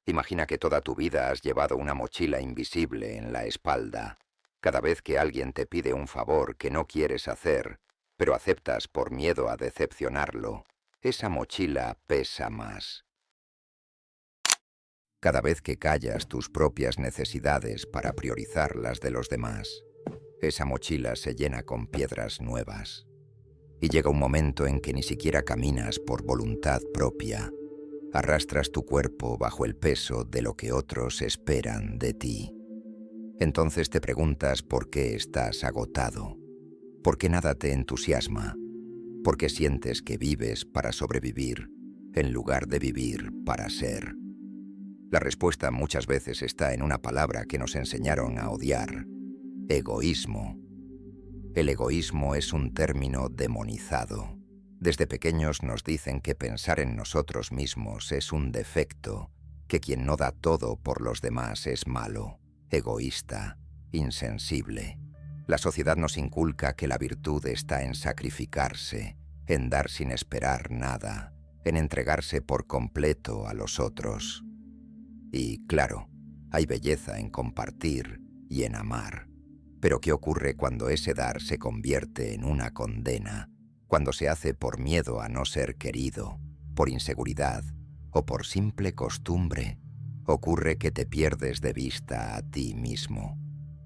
Imagina que toda tu vida has llevado una mochila invisible en la espalda. Cada vez que alguien te pide un favor que no quieres hacer, pero aceptas por miedo a decepcionarlo, esa mochila pesa más. Cada vez que callas tus propias necesidades para priorizar las de los demás, esa mochila se llena con piedras nuevas. Y llega un momento en que ni siquiera caminas por voluntad propia. Arrastras tu cuerpo bajo el peso de lo que otros esperan de ti. Entonces te preguntas por qué estás agotado, por qué nada te entusiasma, por qué sientes que vives para sobrevivir en lugar de vivir para ser. La respuesta muchas veces está en una palabra que nos enseñaron a odiar: egoísmo. El egoísmo es un término demonizado. Desde pequeños nos dicen que pensar en nosotros mismos es un defecto, que quien no da todo por los demás es malo, egoísta, insensible. La sociedad nos inculca que la virtud está en sacrificarse, en dar sin esperar nada, en entregarse por completo a los otros. Y, claro, hay belleza en compartir y en amar. Pero ¿qué ocurre cuando ese dar se convierte en una condena? Cuando se hace por miedo a no ser querido, por inseguridad o por simple costumbre. Ocurre que te pierdes de vista a ti mismo.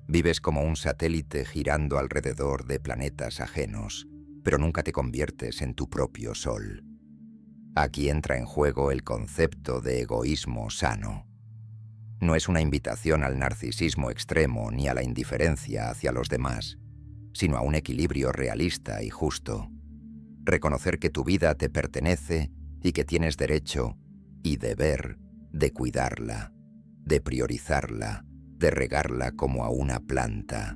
Vives como un satélite girando alrededor de planetas ajenos, pero nunca te conviertes en tu propio sol. Aquí entra en juego el concepto de egoísmo sano. No es una invitación al narcisismo extremo ni a la indiferencia hacia los demás, sino a un equilibrio realista y justo. Reconocer que tu vida te pertenece y que tienes derecho y deber de cuidarla, de priorizarla, de regarla como a una planta.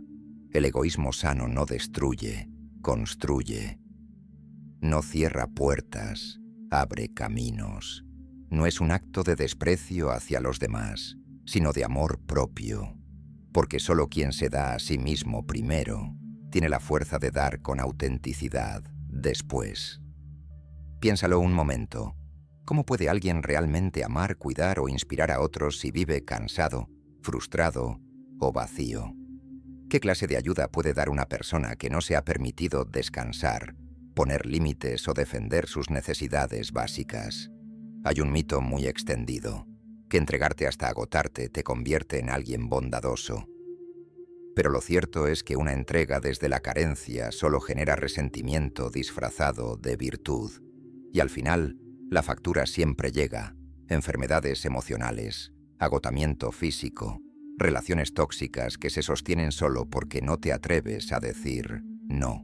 El egoísmo sano no destruye, construye. No cierra puertas, abre caminos. No es un acto de desprecio hacia los demás, sino de amor propio, porque solo quien se da a sí mismo primero tiene la fuerza de dar con autenticidad después. Piénsalo un momento. ¿Cómo puede alguien realmente amar, cuidar o inspirar a otros si vive cansado, frustrado o vacío? ¿Qué clase de ayuda puede dar una persona que no se ha permitido descansar, poner límites o defender sus necesidades básicas? Hay un mito muy extendido, que entregarte hasta agotarte te convierte en alguien bondadoso. Pero lo cierto es que una entrega desde la carencia solo genera resentimiento disfrazado de virtud. Y al final, la factura siempre llega: enfermedades emocionales, agotamiento físico, relaciones tóxicas que se sostienen solo porque no te atreves a decir no.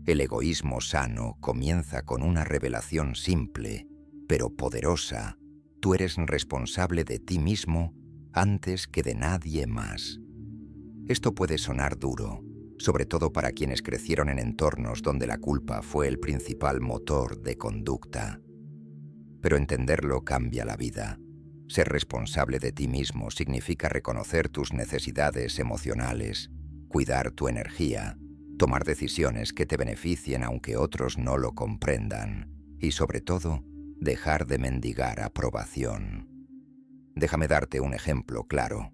El egoísmo sano comienza con una revelación simple, pero poderosa. Tú eres responsable de ti mismo antes que de nadie más. Esto puede sonar duro, sobre todo para quienes crecieron en entornos donde la culpa fue el principal motor de conducta. Pero entenderlo cambia la vida. Ser responsable de ti mismo significa reconocer tus necesidades emocionales, cuidar tu energía, tomar decisiones que te beneficien aunque otros no lo comprendan, y sobre todo, dejar de mendigar aprobación. Déjame darte un ejemplo claro.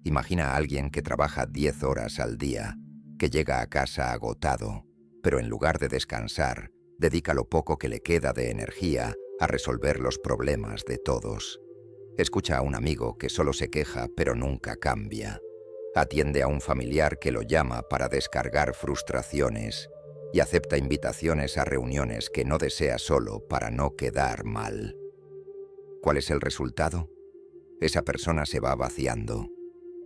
Imagina a alguien que trabaja 10 horas al día, que llega a casa agotado, pero en lugar de descansar, dedica lo poco que le queda de energía a resolver los problemas de todos. Escucha a un amigo que solo se queja pero nunca cambia. Atiende a un familiar que lo llama para descargar frustraciones y acepta invitaciones a reuniones que no desea solo para no quedar mal. ¿Cuál es el resultado? Esa persona se va vaciando.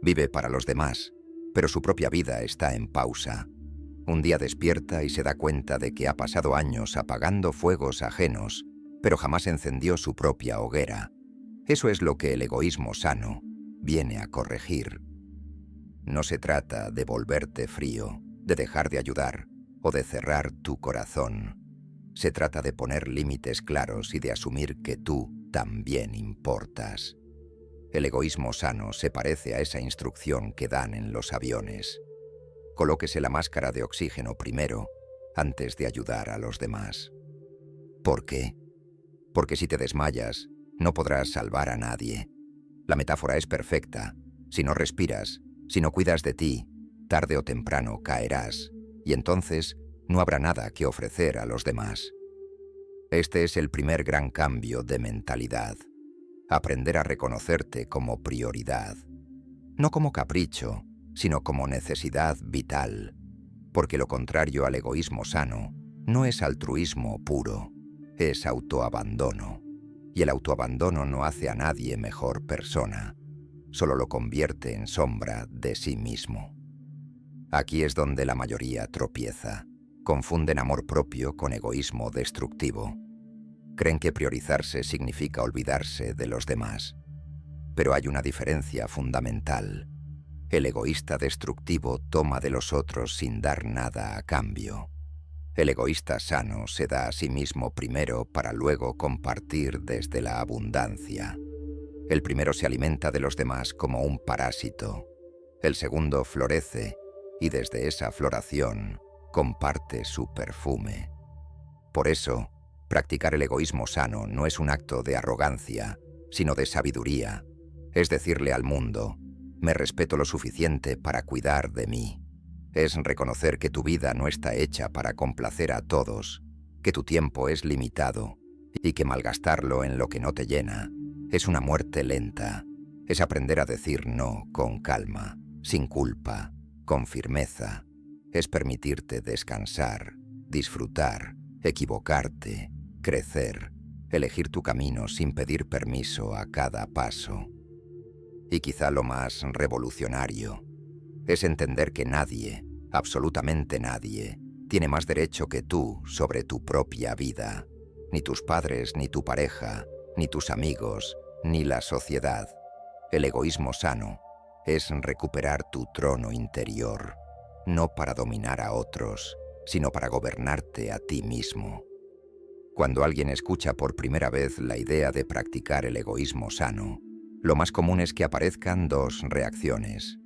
Vive para los demás, pero su propia vida está en pausa. Un día despierta y se da cuenta de que ha pasado años apagando fuegos ajenos, pero jamás encendió su propia hoguera. Eso es lo que el egoísmo sano viene a corregir. No se trata de volverte frío, de dejar de ayudar o de cerrar tu corazón. Se trata de poner límites claros y de asumir que tú también importas. El egoísmo sano se parece a esa instrucción que dan en los aviones. Colóquese la máscara de oxígeno primero, antes de ayudar a los demás. ¿Por qué? Porque si te desmayas, No podrás salvar a nadie. La metáfora es perfecta. Si no respiras, si no cuidas de ti, tarde o temprano caerás, y entonces no habrá nada que ofrecer a los demás. Este es el primer gran cambio de mentalidad. Aprender a reconocerte como prioridad. No como capricho, sino como necesidad vital. Porque lo contrario al egoísmo sano no es altruismo puro, es autoabandono. Y el autoabandono no hace a nadie mejor persona, solo lo convierte en sombra de sí mismo. Aquí es donde la mayoría tropieza. Confunden amor propio con egoísmo destructivo. Creen que priorizarse significa olvidarse de los demás. Pero hay una diferencia fundamental. El egoísta destructivo toma de los otros sin dar nada a cambio. El egoísta sano se da a sí mismo primero para luego compartir desde la abundancia. El primero se alimenta de los demás como un parásito. El segundo florece y desde esa floración comparte su perfume. Por eso, practicar el egoísmo sano no es un acto de arrogancia, sino de sabiduría. Es decirle al mundo: me respeto lo suficiente para cuidar de mí. Es reconocer que tu vida no está hecha para complacer a todos, que tu tiempo es limitado y que malgastarlo en lo que no te llena es una muerte lenta. Es aprender a decir no con calma, sin culpa, con firmeza. Es permitirte descansar, disfrutar, equivocarte, crecer, elegir tu camino sin pedir permiso a cada paso. Y quizá lo más revolucionario es entender que nadie, absolutamente nadie, tiene más derecho que tú sobre tu propia vida. Ni tus padres, ni tu pareja, ni tus amigos, ni la sociedad. El egoísmo sano es recuperar tu trono interior, no para dominar a otros, sino para gobernarte a ti mismo. Cuando alguien escucha por primera vez la idea de practicar el egoísmo sano, lo más común es que aparezcan dos reacciones: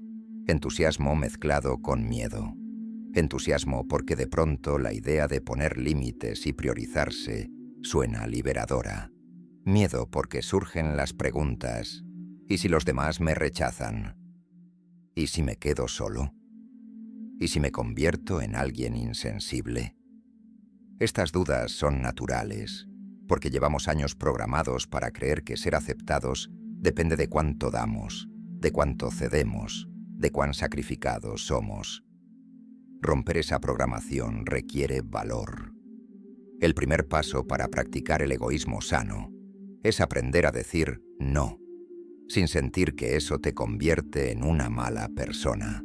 entusiasmo mezclado con miedo. Entusiasmo porque de pronto la idea de poner límites y priorizarse suena liberadora. Miedo porque surgen las preguntas: ¿y si los demás me rechazan? ¿Y si me quedo solo? ¿Y si me convierto en alguien insensible? Estas dudas son naturales, porque llevamos años programados para creer que ser aceptados depende de cuánto damos, de cuánto cedemos, de cuán sacrificados somos. Romper esa programación requiere valor. El primer paso para practicar el egoísmo sano es aprender a decir no, sin sentir que eso te convierte en una mala persona.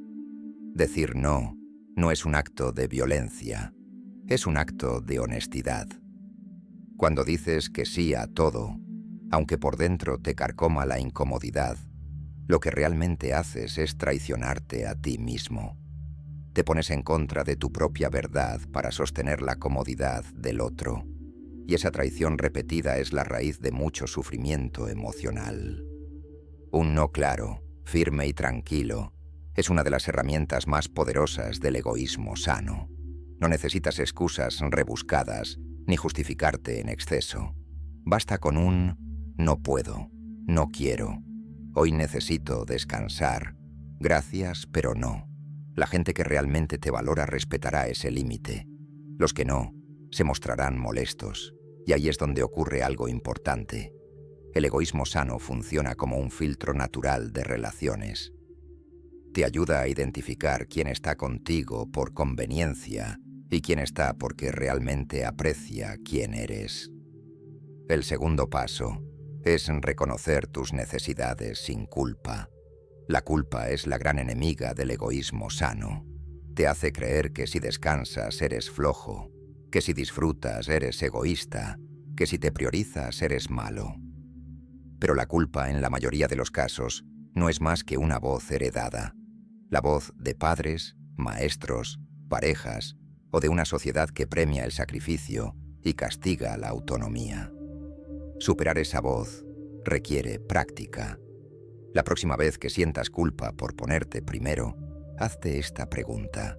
Decir no no es un acto de violencia, es un acto de honestidad. Cuando dices que sí a todo, aunque por dentro te carcoma la incomodidad, lo que realmente haces es traicionarte a ti mismo. Te pones en contra de tu propia verdad para sostener la comodidad del otro, y esa traición repetida es la raíz de mucho sufrimiento emocional. Un no claro, firme y tranquilo es una de las herramientas más poderosas del egoísmo sano. No necesitas excusas rebuscadas ni justificarte en exceso. Basta con un no puedo, no quiero, hoy necesito descansar, gracias pero no. La gente que realmente te valora respetará ese límite. Los que no, se mostrarán molestos, y ahí es donde ocurre algo importante. El egoísmo sano funciona como un filtro natural de relaciones. Te ayuda a identificar quién está contigo por conveniencia y quién está porque realmente aprecia quién eres. El segundo paso es reconocer tus necesidades sin culpa. La culpa es la gran enemiga del egoísmo sano. Te hace creer que si descansas eres flojo, que si disfrutas eres egoísta, que si te priorizas eres malo. Pero la culpa, en la mayoría de los casos, no es más que una voz heredada. La voz de padres, maestros, parejas o de una sociedad que premia el sacrificio y castiga la autonomía. Superar esa voz requiere práctica. La próxima vez que sientas culpa por ponerte primero, hazte esta pregunta: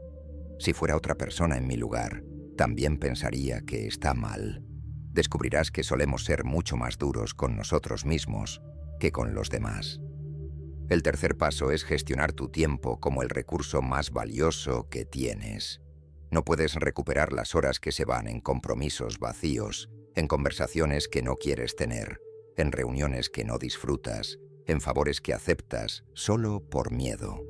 si fuera otra persona en mi lugar, también pensaría que está mal. Descubrirás que solemos ser mucho más duros con nosotros mismos que con los demás. El tercer paso es gestionar tu tiempo como el recurso más valioso que tienes. No puedes recuperar las horas que se van en compromisos vacíos, en conversaciones que no quieres tener, en reuniones que no disfrutas, en favores que aceptas solo por miedo.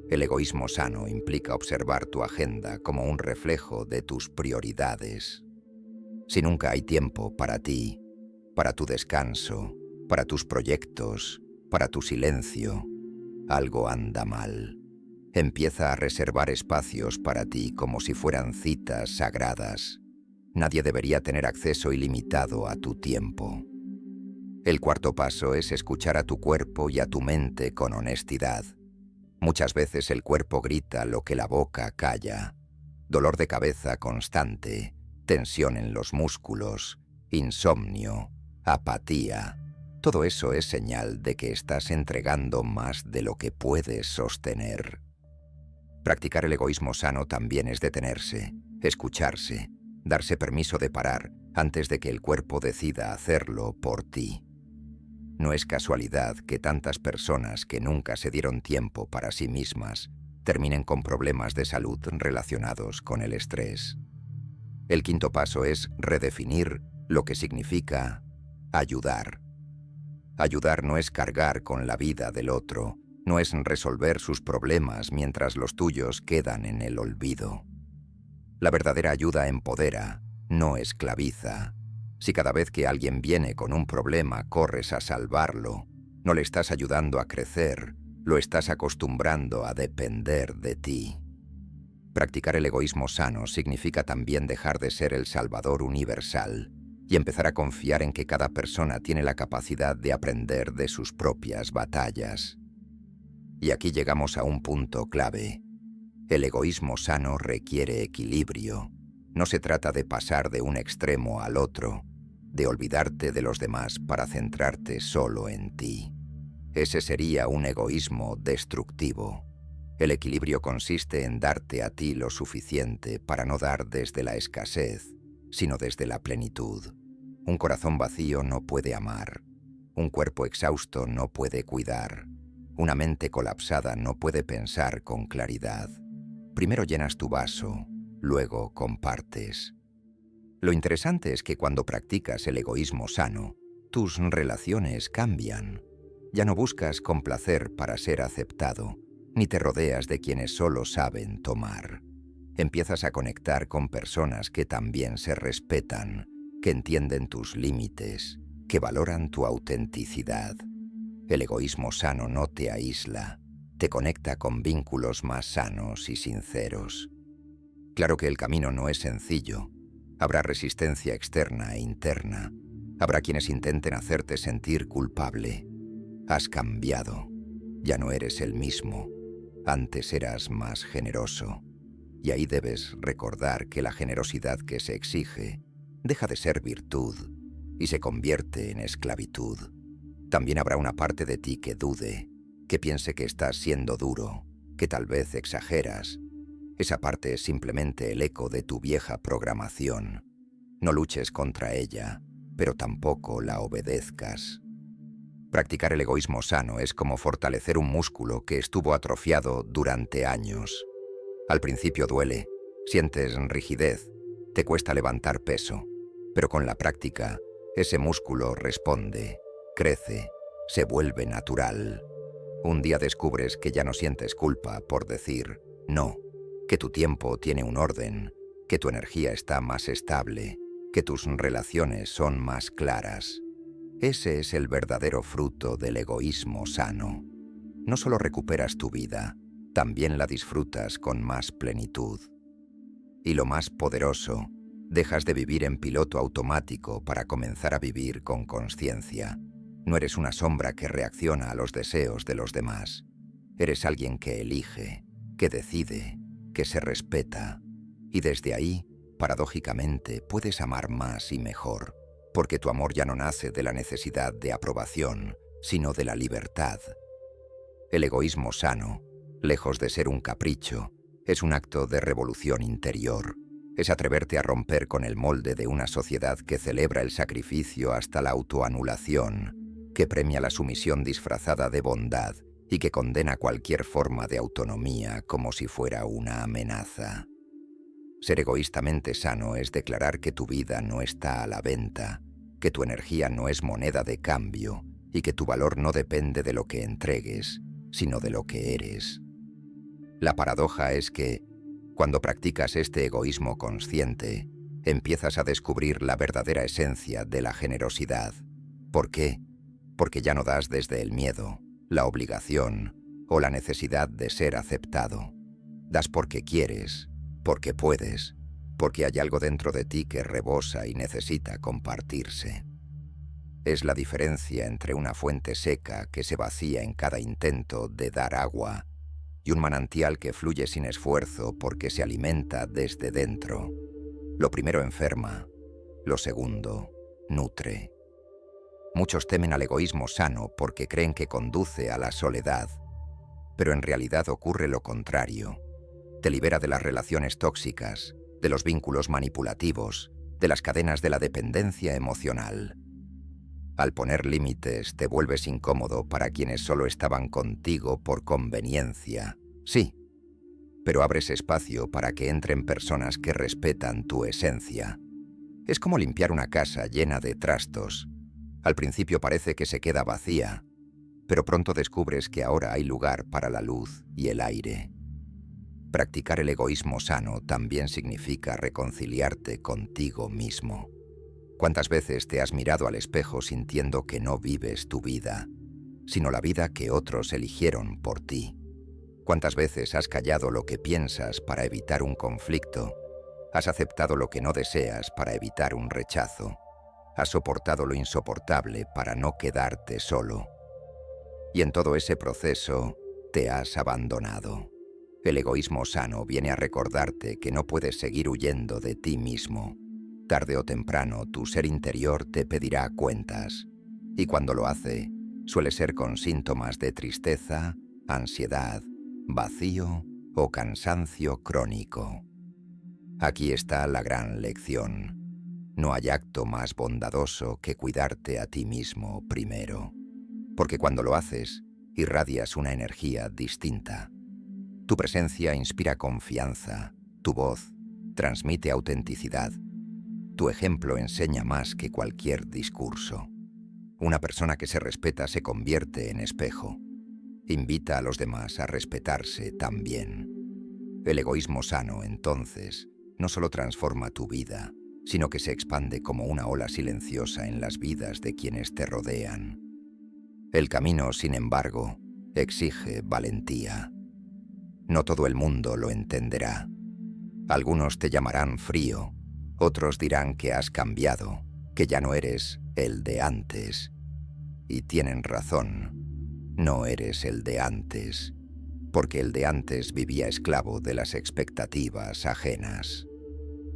El egoísmo sano implica observar tu agenda como un reflejo de tus prioridades. Si nunca hay tiempo para ti, para tu descanso, para tus proyectos, para tu silencio, algo anda mal. Empieza a reservar espacios para ti como si fueran citas sagradas. Nadie debería tener acceso ilimitado a tu tiempo. El cuarto paso es escuchar a tu cuerpo y a tu mente con honestidad. Muchas veces el cuerpo grita lo que la boca calla. Dolor de cabeza constante, tensión en los músculos, insomnio, apatía. Todo eso es señal de que estás entregando más de lo que puedes sostener. Practicar el egoísmo sano también es detenerse, escucharse, darse permiso de parar antes de que el cuerpo decida hacerlo por ti. No es casualidad que tantas personas que nunca se dieron tiempo para sí mismas terminen con problemas de salud relacionados con el estrés. El quinto paso es redefinir lo que significa ayudar. Ayudar no es cargar con la vida del otro, no es resolver sus problemas mientras los tuyos quedan en el olvido. La verdadera ayuda empodera, no esclaviza. Si cada vez que alguien viene con un problema corres a salvarlo, no le estás ayudando a crecer, lo estás acostumbrando a depender de ti. Practicar el egoísmo sano significa también dejar de ser el salvador universal y empezar a confiar en que cada persona tiene la capacidad de aprender de sus propias batallas. Y aquí llegamos a un punto clave. El egoísmo sano requiere equilibrio. No se trata de pasar de un extremo al otro, de olvidarte de los demás para centrarte solo en ti. Ese sería un egoísmo destructivo. El equilibrio consiste en darte a ti lo suficiente para no dar desde la escasez, sino desde la plenitud. Un corazón vacío no puede amar. Un cuerpo exhausto no puede cuidar. Una mente colapsada no puede pensar con claridad. Primero llenas tu vaso, luego compartes. Lo interesante es que cuando practicas el egoísmo sano, tus relaciones cambian. Ya no buscas complacer para ser aceptado, ni te rodeas de quienes solo saben tomar. Empiezas a conectar con personas que también se respetan, que entienden tus límites, que valoran tu autenticidad. El egoísmo sano no te aísla, te conecta con vínculos más sanos y sinceros. Claro que el camino no es sencillo. Habrá resistencia externa e interna. Habrá quienes intenten hacerte sentir culpable. Has cambiado. Ya no eres el mismo. Antes eras más generoso. Y ahí debes recordar que la generosidad que se exige deja de ser virtud y se convierte en esclavitud. También habrá una parte de ti que dude, que piense que estás siendo duro, que tal vez exageras. Esa parte es simplemente el eco de tu vieja programación. No luches contra ella, pero tampoco la obedezcas. Practicar el egoísmo sano es como fortalecer un músculo que estuvo atrofiado durante años. Al principio duele, sientes rigidez, te cuesta levantar peso, pero con la práctica, ese músculo responde, crece, se vuelve natural. Un día descubres que ya no sientes culpa por decir no, que tu tiempo tiene un orden, que tu energía está más estable, que tus relaciones son más claras. Ese es el verdadero fruto del egoísmo sano. No solo recuperas tu vida, también la disfrutas con más plenitud. Y lo más poderoso, dejas de vivir en piloto automático para comenzar a vivir con conciencia. No eres una sombra que reacciona a los deseos de los demás. Eres alguien que elige, que decide, que se respeta. Y desde ahí, paradójicamente, puedes amar más y mejor, porque tu amor ya no nace de la necesidad de aprobación, sino de la libertad. El egoísmo sano, lejos de ser un capricho, es un acto de revolución interior. Es atreverte a romper con el molde de una sociedad que celebra el sacrificio hasta la autoanulación, que premia la sumisión disfrazada de bondad y que condena cualquier forma de autonomía como si fuera una amenaza. Ser egoístamente sano es declarar que tu vida no está a la venta, que tu energía no es moneda de cambio y que tu valor no depende de lo que entregues, sino de lo que eres. La paradoja es que, cuando practicas este egoísmo consciente, empiezas a descubrir la verdadera esencia de la generosidad. ¿Por qué? Porque ya no das desde el miedo, la obligación o la necesidad de ser aceptado. Das porque quieres, porque puedes, porque hay algo dentro de ti que rebosa y necesita compartirse. Es la diferencia entre una fuente seca que se vacía en cada intento de dar agua y un manantial que fluye sin esfuerzo porque se alimenta desde dentro. Lo primero enferma, lo segundo nutre. Muchos temen al egoísmo sano porque creen que conduce a la soledad, pero en realidad ocurre lo contrario. Te libera de las relaciones tóxicas, de los vínculos manipulativos, de las cadenas de la dependencia emocional. Al poner límites te vuelves incómodo para quienes solo estaban contigo por conveniencia. Sí, pero abres espacio para que entren personas que respetan tu esencia. Es como limpiar una casa llena de trastos. Al principio parece que se queda vacía, pero pronto descubres que ahora hay lugar para la luz y el aire. Practicar el egoísmo sano también significa reconciliarte contigo mismo. ¿Cuántas veces te has mirado al espejo sintiendo que no vives tu vida, sino la vida que otros eligieron por ti? ¿Cuántas veces has callado lo que piensas para evitar un conflicto? ¿Has aceptado lo que no deseas para evitar un rechazo? ¿Has soportado lo insoportable para no quedarte solo? Y en todo ese proceso te has abandonado. El egoísmo sano viene a recordarte que no puedes seguir huyendo de ti mismo. Tarde o temprano tu ser interior te pedirá cuentas, y cuando lo hace, suele ser con síntomas de tristeza, ansiedad, vacío o cansancio crónico. Aquí está la gran lección. No hay acto más bondadoso que cuidarte a ti mismo primero, porque cuando lo haces, irradias una energía distinta. Tu presencia inspira confianza, tu voz transmite autenticidad. Tu ejemplo enseña más que cualquier discurso. Una persona que se respeta se convierte en espejo. Invita a los demás a respetarse también. El egoísmo sano, entonces, no solo transforma tu vida, sino que se expande como una ola silenciosa en las vidas de quienes te rodean. El camino, sin embargo, exige valentía. No todo el mundo lo entenderá. Algunos te llamarán frío, otros dirán que has cambiado, que ya no eres el de antes. Y tienen razón, no eres el de antes, porque el de antes vivía esclavo de las expectativas ajenas.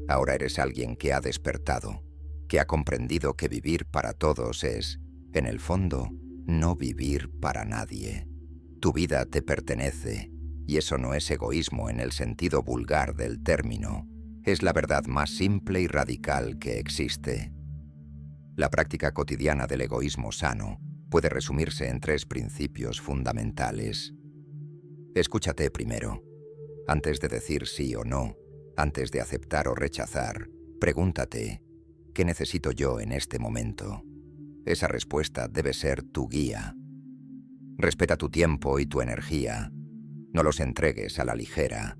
Ahora eres alguien que ha despertado, que ha comprendido que vivir para todos es, en el fondo, no vivir para nadie. Tu vida te pertenece, y eso no es egoísmo en el sentido vulgar del término. Es la verdad más simple y radical que existe. La práctica cotidiana del egoísmo sano puede resumirse en 3 principios fundamentales. Escúchate primero. Antes de decir sí o no, antes de aceptar o rechazar, pregúntate, ¿qué necesito yo en este momento? Esa respuesta debe ser tu guía. Respeta tu tiempo y tu energía. No los entregues a la ligera.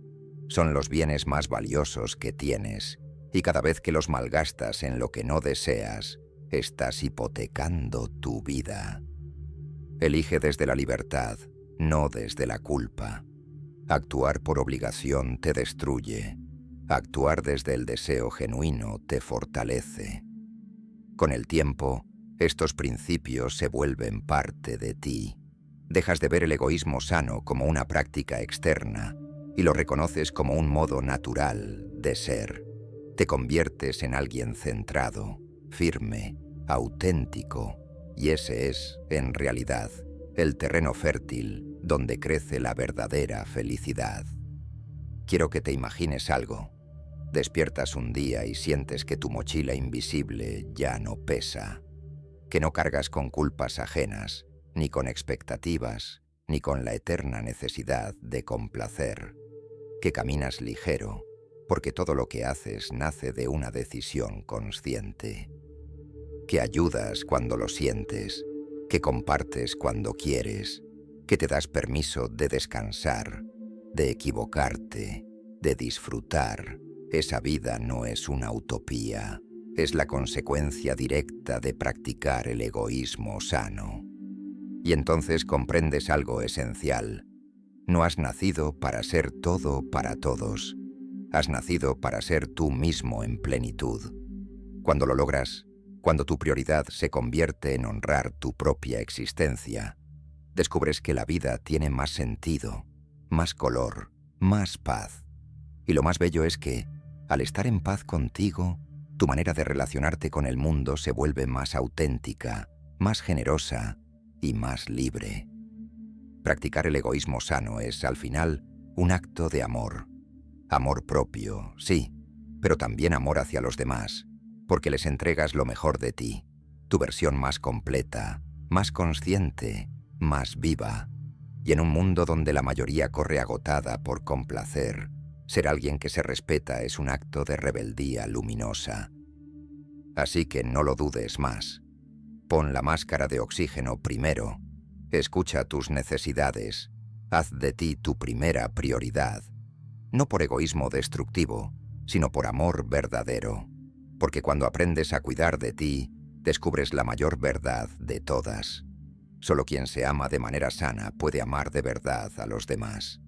Son los bienes más valiosos que tienes, y cada vez que los malgastas en lo que no deseas, estás hipotecando tu vida. Elige desde la libertad, no desde la culpa. Actuar por obligación te destruye. Actuar desde el deseo genuino te fortalece. Con el tiempo, estos principios se vuelven parte de ti. Dejas de ver el egoísmo sano como una práctica externa y lo reconoces como un modo natural de ser. Te conviertes en alguien centrado, firme, auténtico, y ese es, en realidad, el terreno fértil donde crece la verdadera felicidad. Quiero que te imagines algo. Despiertas un día y sientes que tu mochila invisible ya no pesa, que no cargas con culpas ajenas, ni con expectativas, ni con la eterna necesidad de complacer, que caminas ligero, porque todo lo que haces nace de una decisión consciente, que ayudas cuando lo sientes, que compartes cuando quieres, que te das permiso de descansar, de equivocarte, de disfrutar. Esa vida no es una utopía, es la consecuencia directa de practicar el egoísmo sano. Y entonces comprendes algo esencial. No has nacido para ser todo para todos. Has nacido para ser tú mismo en plenitud. Cuando lo logras, cuando tu prioridad se convierte en honrar tu propia existencia, descubres que la vida tiene más sentido, más color, más paz. Y lo más bello es que, al estar en paz contigo, tu manera de relacionarte con el mundo se vuelve más auténtica, más generosa y más libre. Practicar el egoísmo sano es, al final, un acto de amor. Amor propio, sí, pero también amor hacia los demás, porque les entregas lo mejor de ti, tu versión más completa, más consciente, más viva. Y en un mundo donde la mayoría corre agotada por complacer, ser alguien que se respeta es un acto de rebeldía luminosa. Así que no lo dudes más. Pon la máscara de oxígeno primero. Escucha tus necesidades. Haz de ti tu primera prioridad. No por egoísmo destructivo, sino por amor verdadero. Porque cuando aprendes a cuidar de ti, descubres la mayor verdad de todas. Solo quien se ama de manera sana puede amar de verdad a los demás.